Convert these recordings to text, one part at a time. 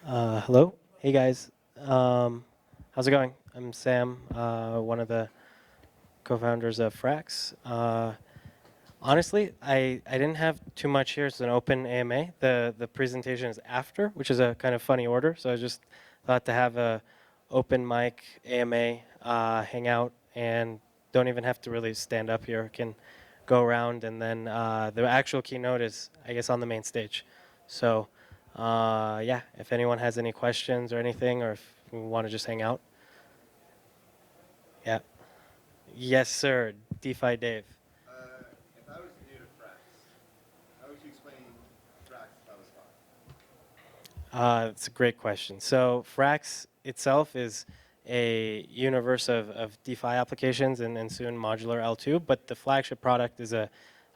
Hello. Hey guys. How's it going? I'm Sam, one of the co-founders of Frax. Honestly, I didn't have too much here. It's an open AMA. The presentation is after, which is a kind of funny order. So I just thought to have a open mic AMA, hang out, and don't even have to really stand up here. Can go around, and then the actual keynote is, I guess, on the main stage. So yeah, if anyone has any questions or anything, or if you want to just hang out, yeah. Yes, sir. DeFi Dave. If I was new to Frax, how would you explain Frax if I was five? It's a great question. So Frax itself is a universe of DeFi applications and soon modular L2, but the flagship product is a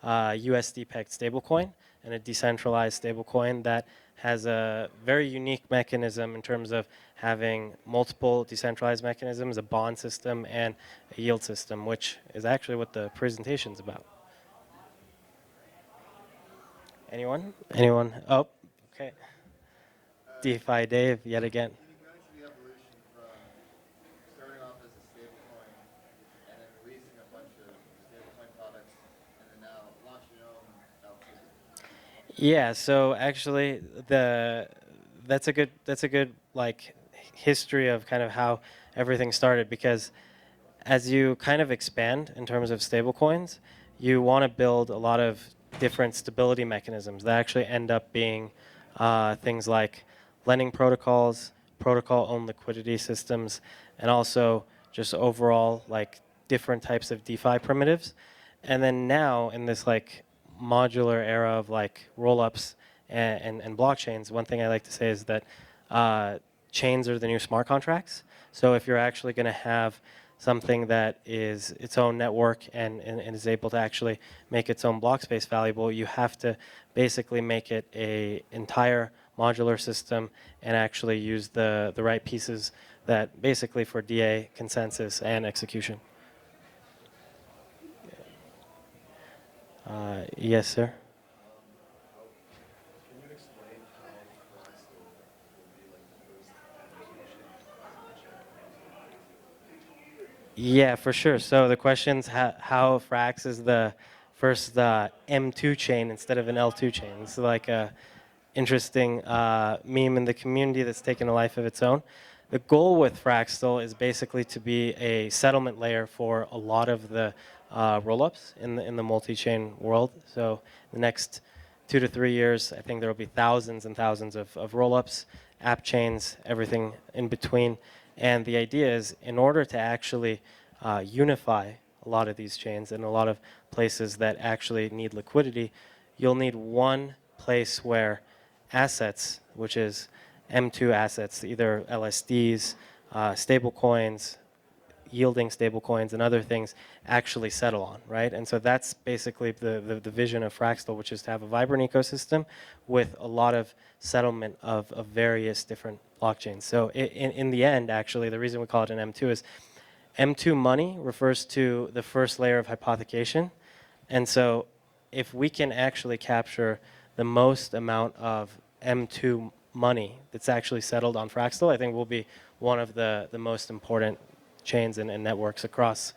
USD pegged stablecoin and a decentralized stablecoin that has a very unique mechanism in terms of having multiple decentralized mechanisms, a bond system, and a yield system, which is actually what the presentation's about. Anyone? Anyone? Oh, okay. DeFi Dave, yet again. Can you go into the evolution from starting off as a stablecoin and then releasing a bunch of stablecoin products and then now launching your own L2? Yeah, so actually that's a good like history of kind of how everything started, because as you kind of expand in terms of stablecoins, you want to build a lot of different stability mechanisms that actually end up being things like lending protocols, protocol-owned liquidity systems, and also just overall like different types of DeFi primitives. And then now in this like modular era of like rollups and blockchains, one thing I like to say is that chains are the new smart contracts. So if you're actually going to have something that is its own network and is able to actually make its own block space valuable, you have to basically make it a entire modular system and actually use the right pieces that basically for DA, consensus, and execution. Yes, sir. Can you explain how Fractal will be like the first application Yeah, for sure. So the question's how Frax is the first M2 chain instead of an L2 chain. It's like a interesting meme in the community that's taken a life of its own. The goal with Fractal is basically to be a settlement layer for a lot of the rollups in the multi-chain world. So the next 2 to 3 years, I think there will be thousands and thousands of rollups, app chains, everything in between. And the idea is, in order to actually unify a lot of these chains and a lot of places that actually need liquidity, you'll need one place where assets, which is M2 assets, either LSDs, stablecoins, yielding stablecoins, and other things actually settle on, right? And so that's basically the vision of Fractal, which is to have a vibrant ecosystem with a lot of settlement of various different blockchains. So in the end, actually, the reason we call it an M2 is M2 money refers to the first layer of hypothecation. And so if we can actually capture the most amount of M2 money that's actually settled on Fractal, I think we'll be one of the most important chains and networks across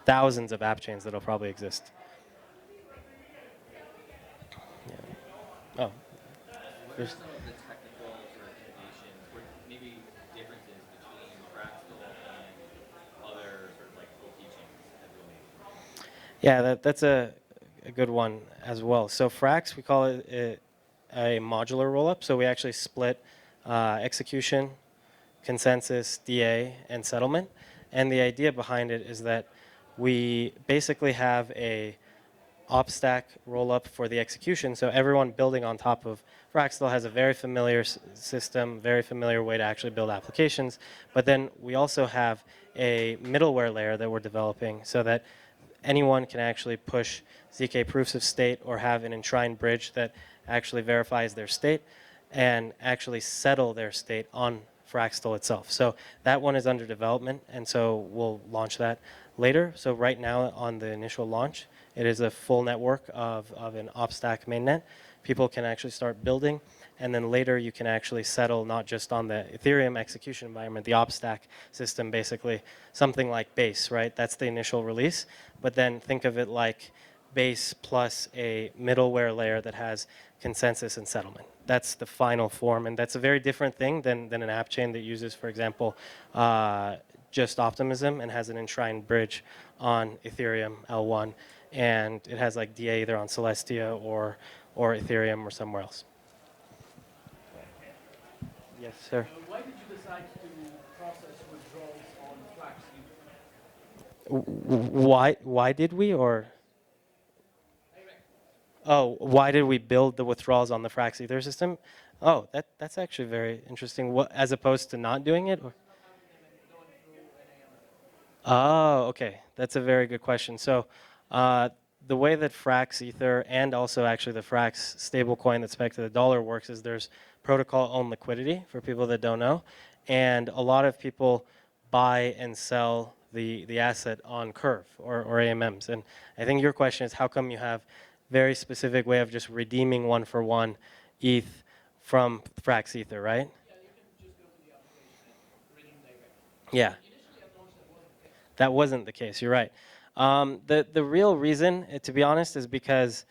thousands of app chains that'll probably exist. Yeah. Oh, What are there's, some of the technical sort of innovations or maybe differences between Fractal and other sort of like OP chains that we made? yeah, that's a good one as well. So Frax, we call it a modular rollup. So we actually split execution, consensus, DA, and settlement. And the idea behind it is that we basically have a op stack rollup for the execution. So everyone building on top of Fraxtal has a very familiar system, very familiar way to actually build applications. But then we also have a middleware layer that we're developing so that anyone can actually push ZK proofs of state or have an enshrined bridge that actually verifies their state and actually settle their state on Fraxtal itself. So that one is under development, and so we'll launch that later. So right now on the initial launch, it is a full network of an OpStack mainnet people can actually start building, and then later you can actually settle not just on the Ethereum execution environment, the OpStack system, basically something like Base, right? That's the initial release, but then think of it like Base plus a middleware layer that has consensus and settlement. That's the final form, and that's a very different thing than an app chain that uses, for example, just optimism and has an enshrined bridge on Ethereum L1, and it has like DA either on Celestia or Ethereum or somewhere else. Yes, sir. Why did you decide to process withdrawals on Frax Ether? Why did we or oh, why did we build the withdrawals on the Frax Ether system? Oh, that's actually very interesting. What, as opposed to not doing it? Or? Oh, okay. That's a very good question. So, the way that Frax Ether and also actually the Frax stablecoin that's pegged to the dollar works is there's protocol-owned liquidity for people that don't know, and a lot of people buy and sell the asset on Curve or AMMs. And I think your question is how come you have very specific way of just redeeming one for one ETH from Frax Ether, right? Yeah, you can just go to the application and redeem directly. Yeah. Initially, at launch, that wasn't the case. That wasn't the case. You're right. The real reason, to be honest, is because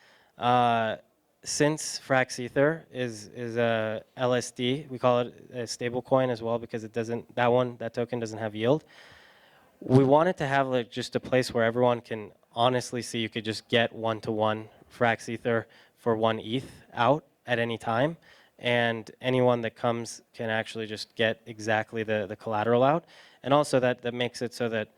since Frax Ether is a LSD, we call it a stable coin as well because it doesn't that token doesn't have yield. We wanted to have like just a place where everyone can honestly see you could just get one-to-one Frax Ether for one ETH out at any time, and anyone that comes can actually just get exactly the collateral out. And also that makes it so that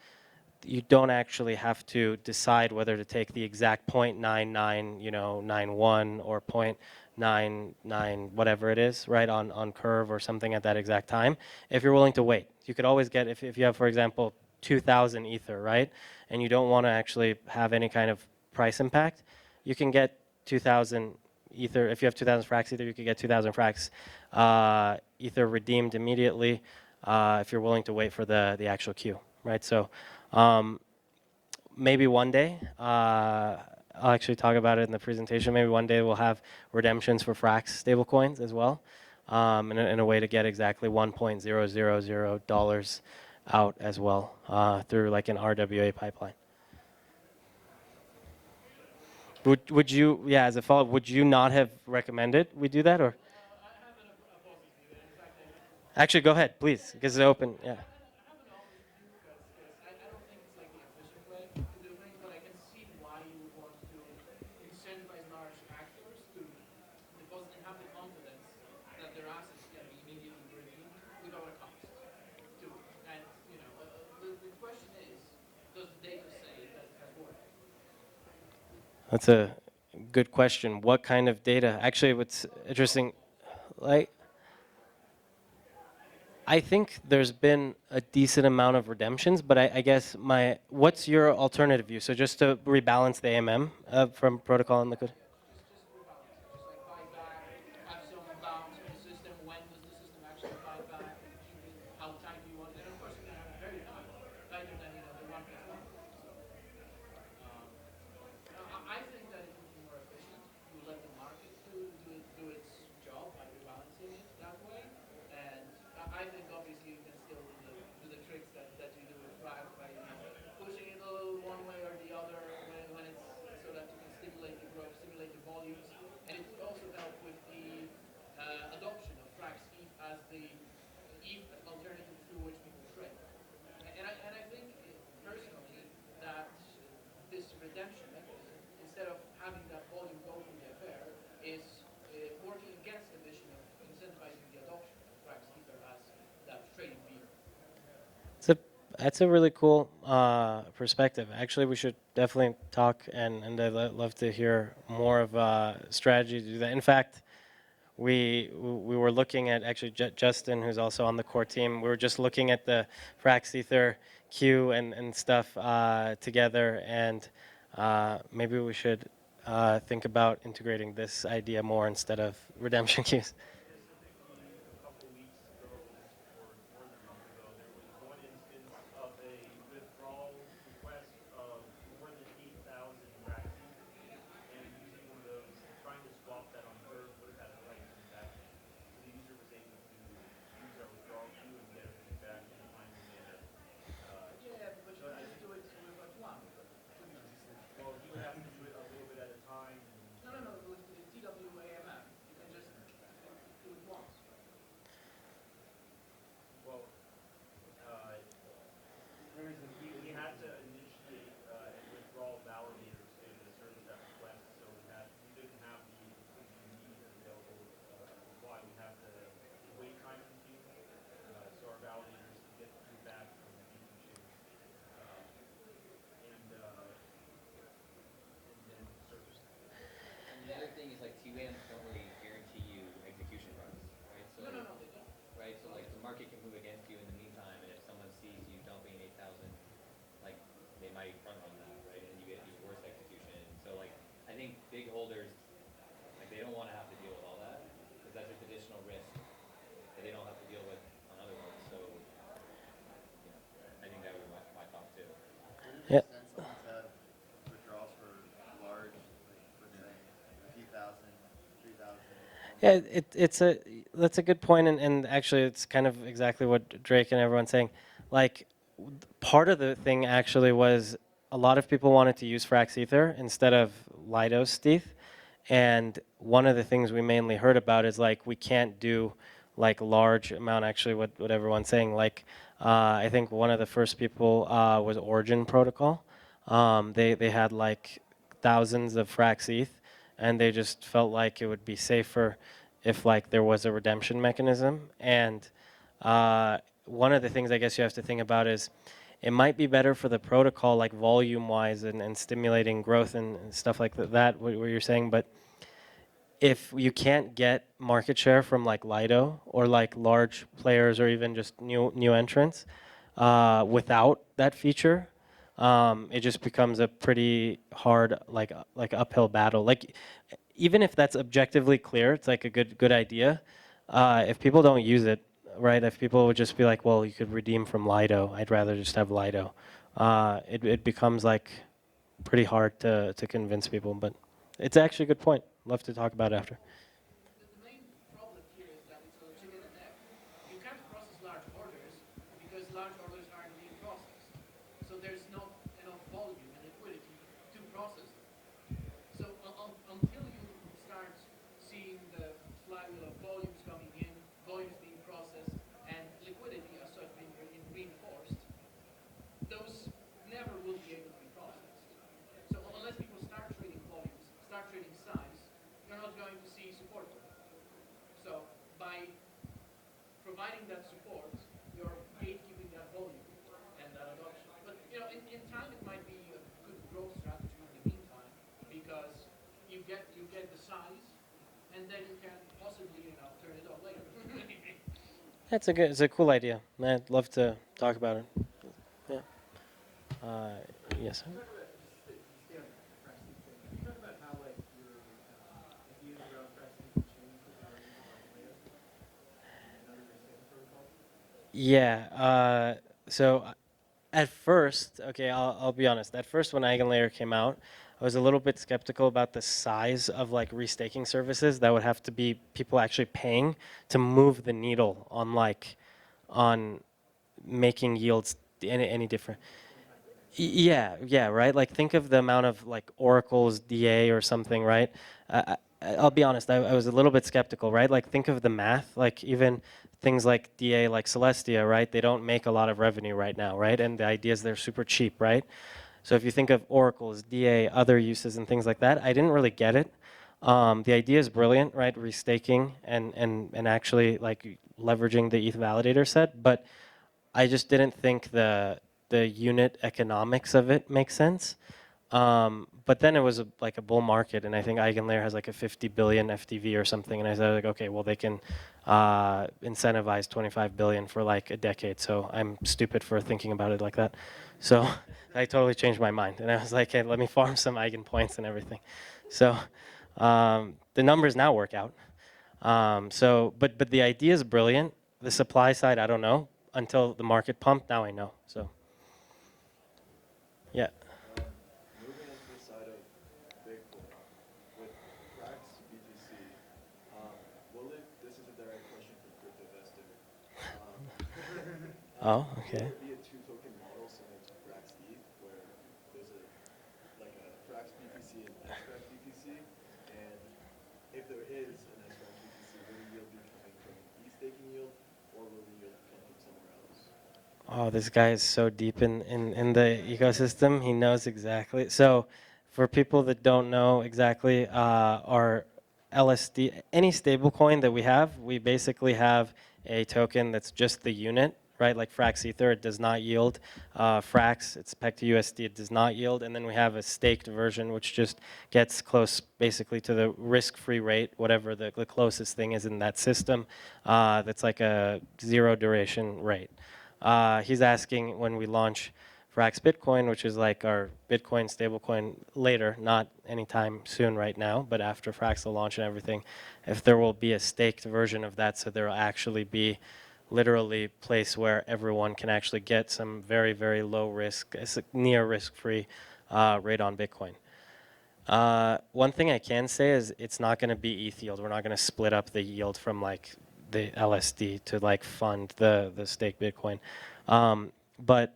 you don't actually have to decide whether to take the exact 0.99, 91 or 0.99 whatever it is, right, on Curve or something at that exact time. If you're willing to wait, you could always get, if you have, for example, 2,000 Ether, right, and you don't want to actually have any kind of price impact, you can get 2,000 Ether. If you have 2,000 Frax Ether, you could get 2,000 Frax Ether redeemed immediately if you're willing to wait for the actual queue, right? So maybe one day, I'll actually talk about it in the presentation. Maybe one day we'll have redemptions for Frax stablecoins as well, in a way to get exactly $1.000 out as well through like an RWA pipeline. Would you, yeah, as a follow-up, would you not have recommended we do that, or? I have an opposite view. In fact, Actually, go ahead, please, because it's open. Yeah. I have an opposite view because I don't think it's like the efficient way to do things, but I can see why you would want to incentivize large actors to deposit and have the confidence that their assets can be immediately redeemed without a cost. And the question is, does the data say that it has worked? That's a good question. What kind of data? Actually, what's interesting, like, I think there's been a decent amount of redemptions, but I guess what's your alternative view? So just to rebalance the AMM from protocol and liquid. Just rebalance it. Just like buy back, have some bounce in the system. When does the system actually buy back? How tight do you want it? And of course, you can have it very tight, tighter than the 1.1. So I think that it would be more efficient to let the market do its job by rebalancing it that way. And I think obviously you can still do the tricks that you do with Frax by pushing it a little one way or the other when it's so that you can stimulate the growth, stimulate the volumes, and it would also help with the adoption of Frax ETH as the ETH alternative through which people trade. And I think personally that this redemption mechanism, instead of having that volume go through the affair, is working against the mission of incentivizing the adoption of Frax Ether as that trading vehicle. That's a really cool perspective. Actually, we should definitely talk, and I'd love to hear more of a strategy to do that. In fact, we were looking at actually Justin, who's also on the core team. We were just looking at the Frax Ether queue and stuff together, and maybe we should think about integrating this idea more instead of redemption queues. Specifically, a couple weeks ago, or more than a month ago, there was one instance of a withdrawal request of more than 8,000 Fraxi, and using one of those, trying to swap that on Yeah, that's a good point, and actually, it's kind of exactly what Drake and everyone's saying. Like, part of the thing actually was a lot of people wanted to use Frax Ether instead of Lido Steth, and one of the things we mainly heard about is like we can't do like large amount. Actually, what everyone's saying, like I think one of the first people was Origin Protocol. They had like thousands of Frax ETH, and they just felt like it would be safer if like there was a redemption mechanism. And one of the things I guess you have to think about is it might be better for the protocol, like volume wise and stimulating growth and stuff like that, what you're saying. But if you can't get market share from like Lido or like large players or even just new entrants without that feature, it just becomes a pretty hard like uphill battle. Like even if that's objectively clear, it's like a good idea. If people don't use it, right? If people would just be like, well, you could redeem from Lido. I'd rather just have Lido. It becomes like pretty hard to convince people. But it's actually a good point. Love to talk about it after. The main problem here is that it's a chicken and egg. You can't process large orders because large orders aren't being processed. So there's not enough volume and liquidity to process them. So until you start seeing the flywheel of volumes coming in, volumes being processed, and liquidity as such being reinforced, those never will be able to be processed. So unless people start trading volumes, start trading size, you're not going to see support for it. So by providing that support, you're gatekeeping that volume and that adoption. But in time it might be a good growth strategy in the meantime because you get the size and then you can possibly turn it off later. It's a cool idea. I'd love to talk about it. Yeah. Yes. Sir? Talk about just stay on the Frax thing. Can you talk about how like your ideas around Frax have changed with learning about layers and other stable protocols? Yeah. So at first, okay, I'll be honest. At first, when Eigenlayer came out, I was a little bit skeptical about the size of like restaking services that would have to be people actually paying to move the needle on making yields any different. Yeah, right. Like think of the amount of like Oracle's DA or something, right? I'll be honest, I was a little bit skeptical, right? Like think of the math, like even things like DA, like Celestia, right? They don't make a lot of revenue right now, right? And the idea is they're super cheap, right? So if you think of Oracle's DA, other uses and things like that, I didn't really get it. The idea is brilliant, right? Restaking and actually like leveraging the ETH validator set, but I just didn't think the unit economics of it makes sense. But then it was like a bull market, and I think Eigenlayer has like a 50 billion FTV or something, and I said like, okay, well they can incentivize 25 billion for like a decade, so I'm stupid for thinking about it like that. So I totally changed my mind, and I was like, hey, let me farm some Eigen points and everything. So the numbers now work out. But the idea is brilliant. The supply side, I don't know until the market pumped. Now I know. So, yeah. Moving into the side of Bitcoin with Frax BTC, this is a direct question from Crypto Investor. Oh, Will okay. there be a two-token model similar to Frax ETH, where there's a Frax BTC and Frax BTC? And if there is an Frax BTC, will the yield be coming from ETH staking yield, or will the yield come from somewhere else? Oh, this guy is so deep in the ecosystem. He knows exactly. So, for people that don't know exactly, our LSD, any stablecoin that we have, we basically have a token that's just the unit, right? Like Frax Ether, it does not yield. Frax, it's pegged to USD, it does not yield. And then we have a staked version, which just gets close basically to the risk-free rate, whatever the closest thing is in that system. That's like a zero duration rate. He's asking when we launch Frax Bitcoin, which is like our Bitcoin stablecoin later, not anytime soon right now, but after Frax will launch and everything, if there will be a staked version of that, so there will actually be literally a place where everyone can actually get some very, very low risk, near risk-free rate on Bitcoin. One thing I can say is it's not going to be ETH yield. We're not going to split up the yield from like the LSD to like fund the stake Bitcoin. But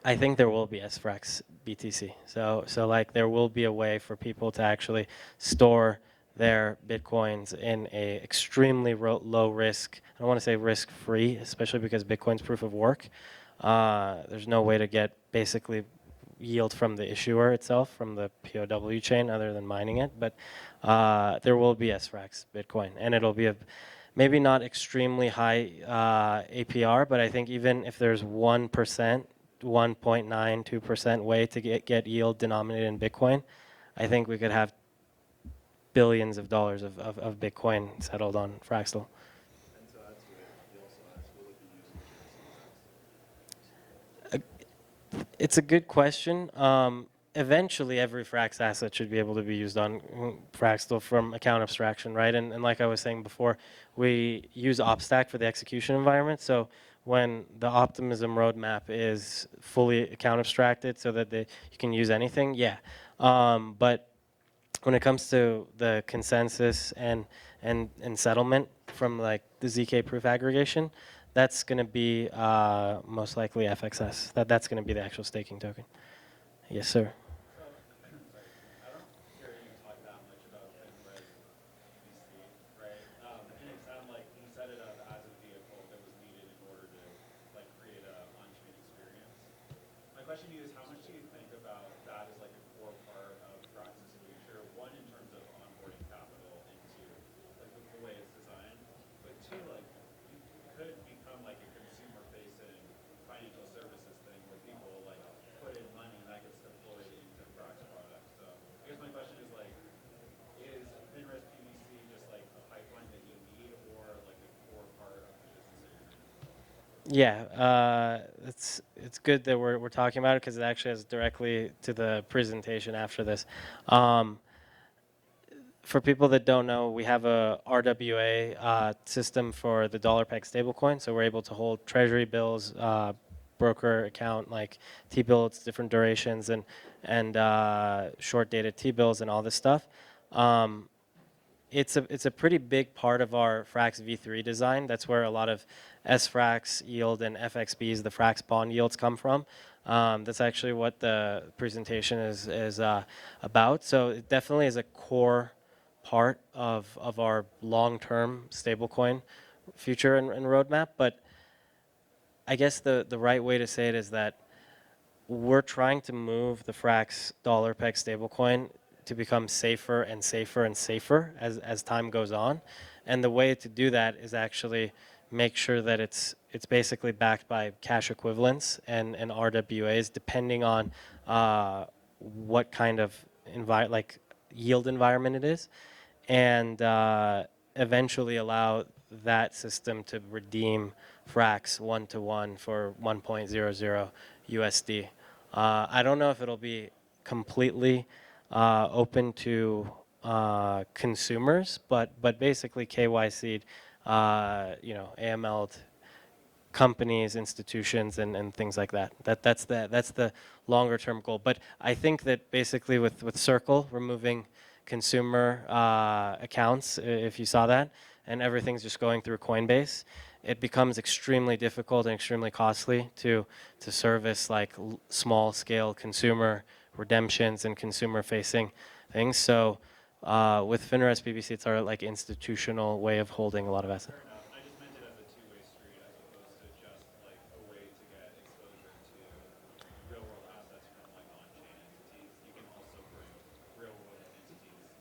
I think there will be SFrax BTC. So like there will be a way for people to actually store their Bitcoins in a extremely low risk. I don't want to say risk free, especially because Bitcoin's proof of work. There's no way to get basically yield from the issuer itself, from the POW chain, other than mining it. But there will be SFrax Bitcoin, and it'll be a maybe not extremely high APR, but I think even if there's 1%, 1.92% way to get yield denominated in Bitcoin, I think we could have billions of dollars of Bitcoin settled on Fraxel. And to add to it, he also asked, will it be used in currency instead? It's a good question. Eventually, every Frax asset should be able to be used on Fraxel from account abstraction, right? And like I was saying before, we use OpStack for the execution environment. So when the optimism roadmap is fully account abstracted so that you can use anything, yeah. But when it comes to the consensus and settlement from like the ZK proof aggregation, that's going to be most likely FXS. That's going to be the actual staking token. Yes, sir. So, sorry, I don't hear you talk that much about FinRes BC, right? And it sounded like you set it up as a vehicle that was needed in order to like create a on-chain experience. My question to you is, how much do you think about that as like a core part of Frax's future? One, in terms of onboarding capital into like the way it's designed, but two, like you could become like a consumer-facing financial services thing where people like put in money and that gets deployed into Frax products. So I guess my question is like, is FinRes PVC just like a pipeline that you need, or like a core part of the business that you're trying to build? Yeah, it's good that we're talking about it because it actually has directly to the presentation after this. Um, for people that don't know, we have a RWA system for the dollar peg stablecoin. So we're able to hold treasury bills, broker account like T-bills, different durations, and short dated T-bills and all this stuff. Um, it's a pretty big part of our Frax V3 design. That's where a lot of SFrax yield and FXBs, the Frax bond yields, come from. That's actually what the presentation is about. So it definitely is a core part of our long-term stablecoin future and roadmap. But I guess the right way to say it is that we're trying to move the Frax dollar peg stablecoin to become safer and safer and safer as time goes on. And the way to do that is actually make sure that it's basically backed by cash equivalents and RWAs, depending on what kind of like yield environment it is, and eventually allow that system to redeem Frax one-to-one for 1.00 USD. I don't know if it'll be completely open to consumers, but basically KYC'd, AML'd companies, institutions, and things like that. That's the longer term goal. But I think that basically with Circle removing consumer accounts, if you saw that, and everything's just going through Coinbase, it becomes extremely difficult and extremely costly to service like small scale consumer redemptions and consumer facing things. So with FinRes PBC, it's our like institutional way of holding a lot of assets. Fair enough. I just meant it as a two-way street as opposed to just like a way to get exposure to real-world assets from like on-chain entities. You can also bring real-world entities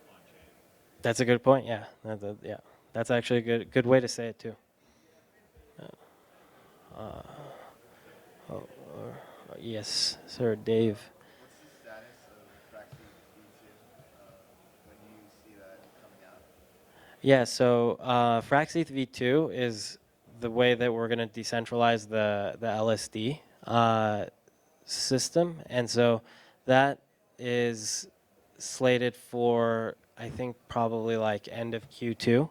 on-chain. That's a good point. Yeah, yeah, that's actually a good way to say it too. Yes, sir, Dave. What's the status of Frax V2? When do you see that coming out? Yeah, so Fraxeth V2 is the way that we're going to decentralize the LSD system, and so that is slated for I think probably like end of Q2.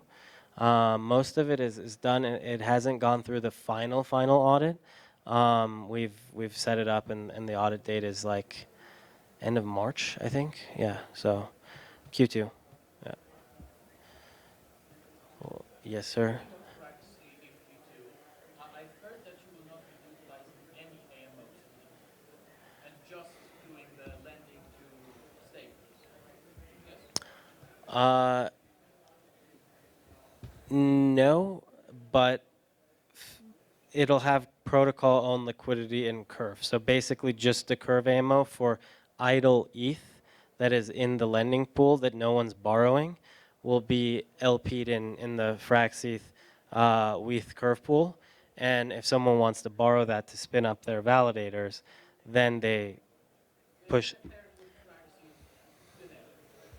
Most of it is done. It hasn't gone through the final audit. We've set it up, and the audit date is like end of March, I think. Yeah, so Q2. Yeah. Well, yes, sir. Speaking of Frax in Q2, I've heard that you will not be utilizing any AMOs in Q2 and just doing the lending to stables. Yes? Uh, no, but it'll have protocol owned liquidity and curve. So basically, just the curve ammo for idle ETH that is in the lending pool that no one's borrowing will be LP'd in the Frax ETH WETH curve pool. And if someone wants to borrow that to spin up their validators, then they push. They're paired with Frax binary,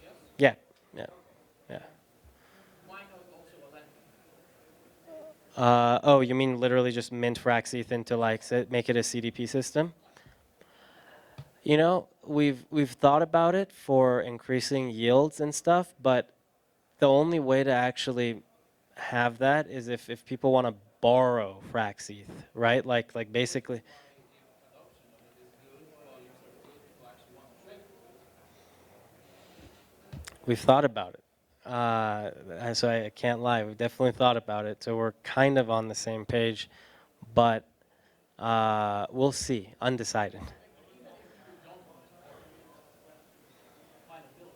yes? Yeah, yeah, yeah. Why not also a lending? Oh, you mean literally just mint Frax ETH into like make it a CDP system? You know, we've thought about it for increasing yields and stuff, but the only way to actually have that is if people want to borrow Frax ETH, right? Like basically, Why, if adoption of it is good, volumes are good, people actually want to trade with it. we've thought about it. So I can't lie, we've definitely thought about it. So we're kind of on the same page, but we'll see. Undecided. Even if people don't want to borrow it, find a build.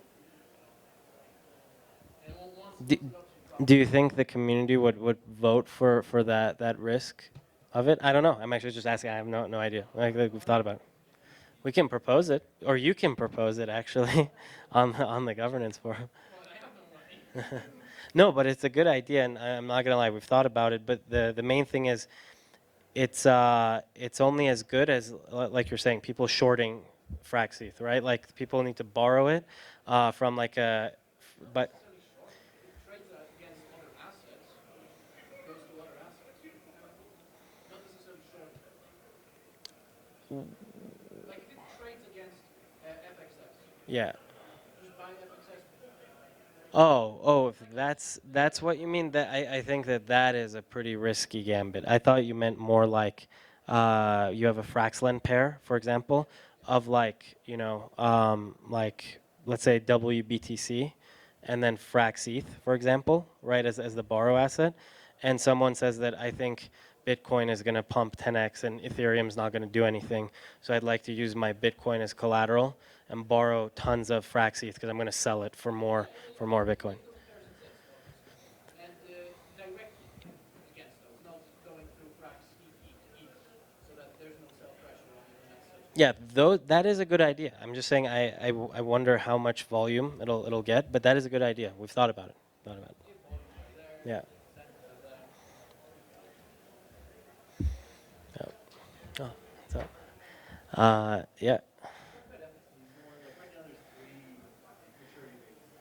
And Do, once adoption do drops, you think the community would vote for that risk of it? I don't know. I'm actually just asking. I have no idea. Like we've thought about it. We can propose it, or you can propose it actually, on the governance forum. well, I have no money. No, but it's a good idea, and I'm not gonna lie. We've thought about it, but the main thing is it's only as good as like you're saying, people shorting Frax ETH, right? Like people need to borrow it from like a, Not but necessarily short. If it trades against other assets, goes to other assets. Not necessarily shorting. Like if it trades against FXS, yeah. just buy FXS. Oh, if that's what you mean, that I think that is a pretty risky gambit. I thought you meant more like you have a Fraxlen pair, for example, of like, like let's say WBTC and then Frax ETH, for example, right, as the borrow asset. And someone says that I think Bitcoin is going to pump 10x and Ethereum's not going to do anything. So I'd like to use my Bitcoin as collateral and borrow tons of Frax ETH because I'm going to sell it for more Bitcoin. Those pairs exist, obviously. And directly against those, not going through Frax ETH, so that there's no sell pressure on your message. Yeah, though that is a good idea. I'm just saying I wonder how much volume it'll get, but that is a good idea. We've thought about it. Thought about it. If volumes are there, Yeah. incentives are there. Yeah. Oh, what's up? Yeah. Talk about FXDs more. Like right now, there's three maturity dates.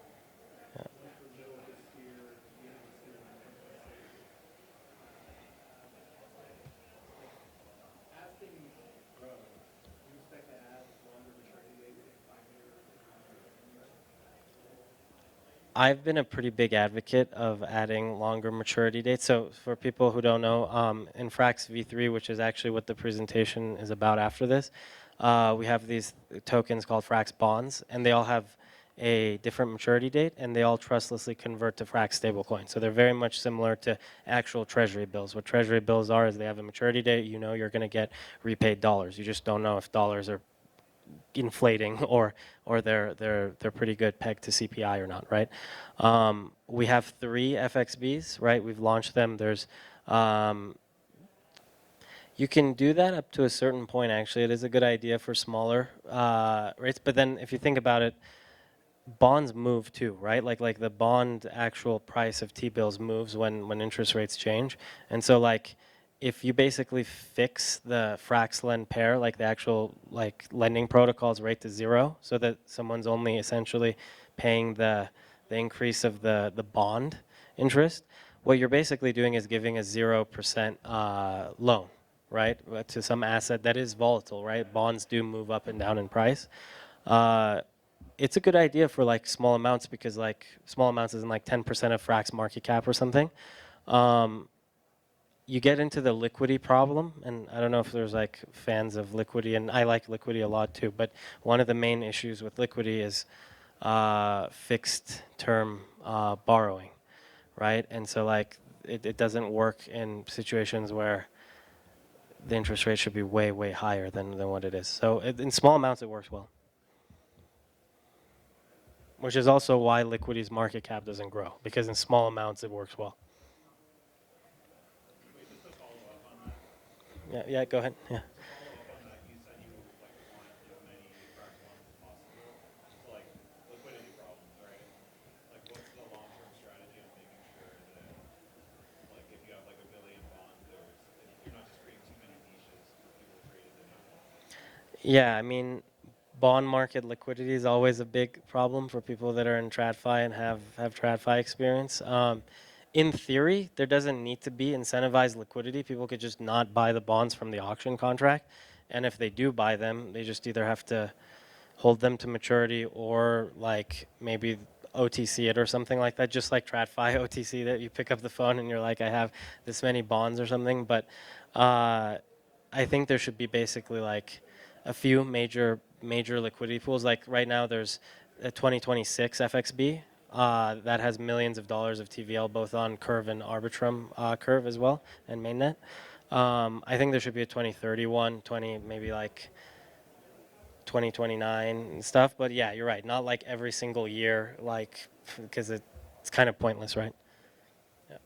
Yeah. One for the middle of this year, the end of this year, and 2026. Like, as things grow, do you expect to add longer maturity dates, like 5 year, 10 year? I've been a pretty big advocate of adding longer maturity dates. So for people who don't know, in Frax V3, which is actually what the presentation is about after this, we have these tokens called Frax bonds, and they all have a different maturity date, and they all trustlessly convert to Frax stablecoin. So they're very much similar to actual treasury bills. What treasury bills are is they have a maturity date. You know you're going to get repaid dollars. You just don't know if dollars are inflating or they're pretty good pegged to CPI or not, right? We have 3 FXBs, right? We've launched them. There's you can do that up to a certain point. Actually, it is a good idea for smaller rates. But then, if you think about it, bonds move too, right? Like the bond actual price of T-bills moves when interest rates change. And so like if you basically fix the Frax-Len pair, like the actual like lending protocols rate to 0, so that someone's only essentially paying the increase of the bond interest, what you're basically doing is giving a 0% loan, right, to some asset that is volatile, right? Bonds do move up and down in price. It's a good idea for like small amounts because like small amounts isn't like 10% of Frax market cap or something. you get into the liquidity problem, and I don't know if there's like fans of liquidity, and I like liquidity a lot too. But one of the main issues with liquidity is fixed term borrowing, right? And so like it doesn't work in situations where the interest rate should be way, way higher than what it is. So in small amounts, it works well. Which is also why liquidity's market cap doesn't grow, because in small amounts, it works well. Wait, just to follow up on that. Yeah, go ahead. Yeah. To follow up on that, you said you like want as many Frax bonds as possible. So like liquidity problems, right? Like what's the long-term strategy of making sure that like if you have like a billion bonds, you're not just creating too many niches for people to trade into now. Yeah, I mean, bond market liquidity is always a big problem for people that are in TradFi and have TradFi experience. In theory, there doesn't need to be incentivized liquidity. People could just not buy the bonds from the auction contract. And if they do buy them, they just either have to hold them to maturity or like maybe OTC it or something like that, just like TradFi OTC that you pick up the phone and you're like, I have this many bonds or something. But I think there should be basically like a few major liquidity pools. Like right now, there's a 2026 FXB that has millions of dollars of TVL both on Curve and Arbitrum Curve as well, and mainnet. I think there should be a 2031, 20 maybe like 2029 and stuff. But yeah, you're right. Not like every single year, like because it's kind of pointless, right? Yeah.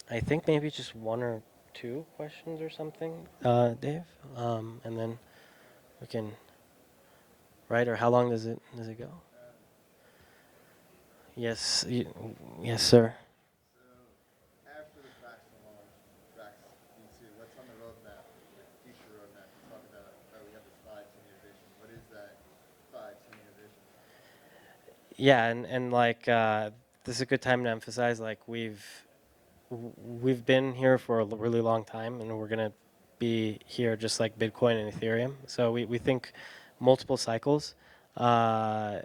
I think maybe just one or two questions or something, Dave, and then we can. Right, or how long does it go? Yes, yes, sir. So after the Frax launch, Frax V2, what's on the roadmap, like future roadmap? You talk about, oh, we have this 5-10 year vision. What is that 5-10 year vision? Yeah, and like this is a good time to emphasize like we've been here for a really long time, and we're gonna be here just like Bitcoin and Ethereum. So we think multiple cycles, uh,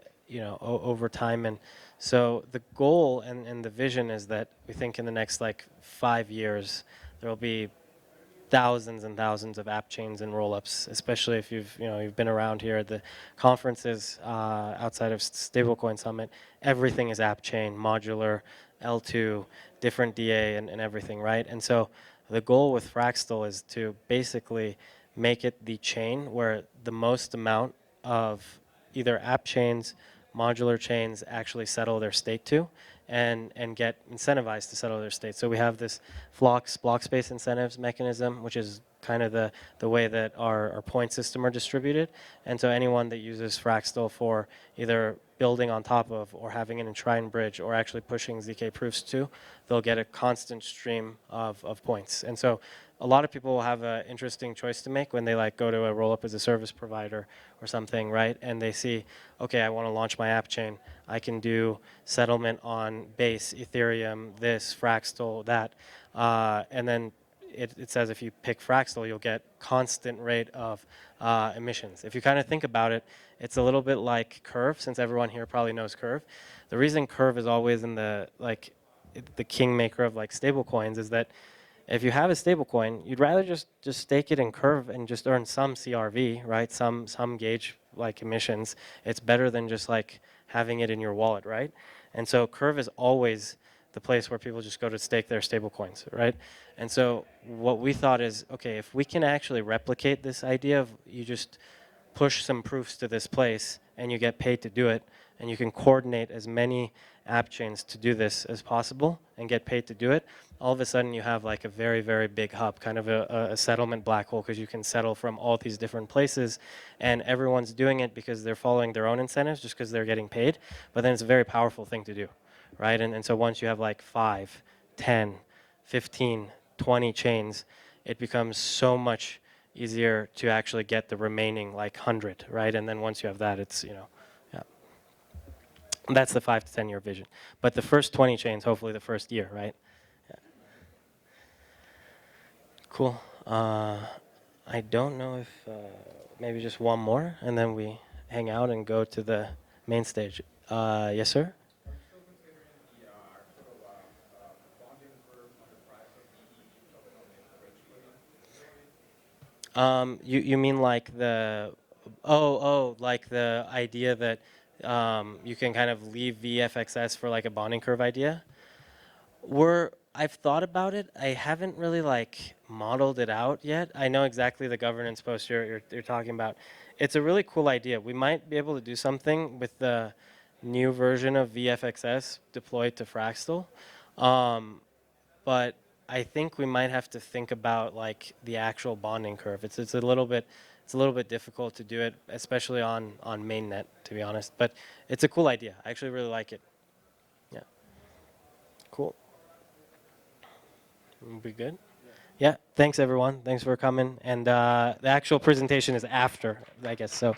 over time, and so the goal and the vision is that we think in the next like 5 years there will be thousands and thousands of app chains and rollups, especially if you've been around here at the conferences outside of Stablecoin Summit. Everything is app chain, modular, L2, different DA, and everything, right? And so the goal with Fractal is to basically make it the chain where the most amount of either app chains, modular chains actually settle their state to, and get incentivized to settle their state. So we have this Flocks block space incentives mechanism, which is kind of the way that our point system are distributed. And so anyone that uses Fractal for either building on top of or having an enshrined bridge or actually pushing ZK proofs to, they'll get a constant stream of points. And so a lot of people will have an interesting choice to make when they like go to a roll-up as a service provider or something, right? And they see, okay, I want to launch my app chain. I can do settlement on Base, Ethereum, this, Fractal, that. And then it says if you pick Fractal, you'll get constant rate of emissions. If you kind of think about it, it's a little bit like Curve, since everyone here probably knows Curve. The reason Curve is always in the kingmaker of like stable coins is that if you have a stable coin, you'd rather just stake it in Curve and just earn some CRV, right? Some gauge like emissions. It's better than just like having it in your wallet, right? And so Curve is always the place where people just go to stake their stable coins, right? And so what we thought is, okay, if we can actually replicate this idea of you just push some proofs to this place and you get paid to do it, and you can coordinate as many app chains to do this as possible and get paid to do it, all of a sudden you have like a very, very big hub, kind of a settlement black hole, because you can settle from all these different places, and everyone's doing it because they're following their own incentives just because they're getting paid. But then it's a very powerful thing to do, right? And so once you have like 5, 10, 15, 20 chains, it becomes so much easier to actually get the remaining like 100, right? And then once you have that, it's, yeah. That's the 5 to 10 year vision. But the first 20 chains, hopefully the first year, right? Yeah. Cool. I don't know if maybe just one more, and then we hang out and go to the main stage. Yes, sir? Are you still considering the actual bonding curve You mean like the like the idea that you can kind of leave VFXS for like a bonding curve idea? I've thought about it. I haven't really like modeled it out yet. I know exactly the governance post you're talking about. It's a really cool idea. We might be able to do something with the new version of VFXS deployed to Fraxtal. Um, but I think we might have to think about like the actual bonding curve. It's a little bit difficult to do it, especially on mainnet, to be honest. But it's a cool idea. I actually really like it. Yeah, cool. We'll be good. Yeah. Thanks everyone. Thanks for coming. And the actual presentation is after, I guess. So.